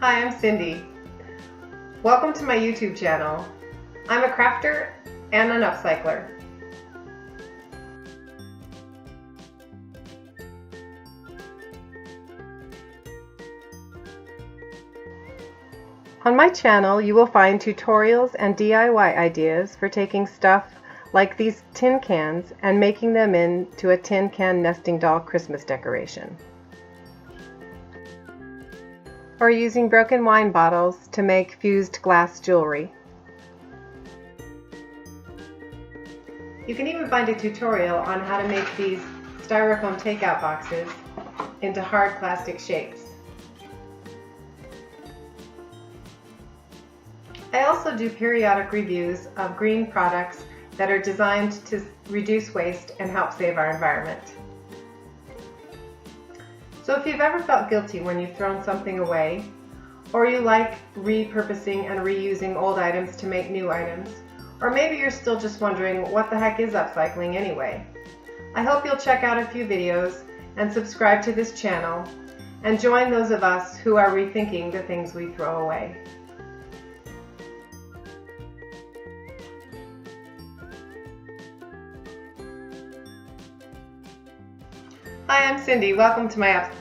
Hi, I'm Cindy. Welcome to my YouTube channel. I'm a crafter and an upcycler. On my channel, you will find tutorials and DIY ideas for taking stuff like these tin cans and making them into a tin can nesting doll Christmas decoration. Or using broken wine bottles to make fused glass jewelry. You can even find a tutorial on how to make these styrofoam takeout boxes into hard plastic shapes. I also do periodic reviews of green products that are designed to reduce waste and help save our environment. So if you've ever felt guilty when you've thrown something away, or you like repurposing and reusing old items to make new items, or maybe you're still just wondering what the heck is upcycling anyway, I hope you'll check out a few videos and subscribe to this channel and join those of us who are rethinking the things we throw away. Hi, I'm Cindy. Welcome to my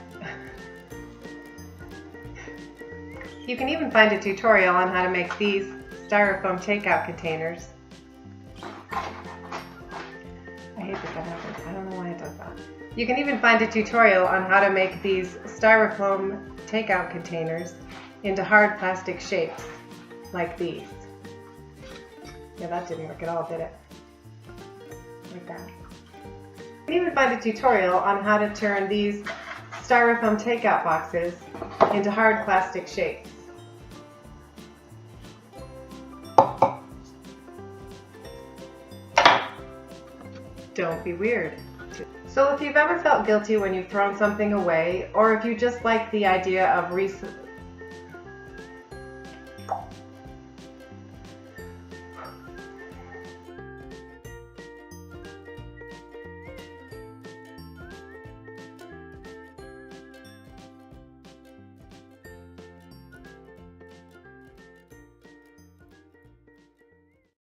You can even find a tutorial on how to make these styrofoam takeout containers. I hate that happens. I don't know why it does that. You can even find a tutorial on how to make these styrofoam takeout containers into hard plastic shapes, like these. Yeah, that didn't work at all, did it? Like that. You can even find a tutorial on how to turn these styrofoam takeout boxes into hard plastic shapes. Don't be weird. So if you've ever felt guilty when you've thrown something away, or if you just like the idea of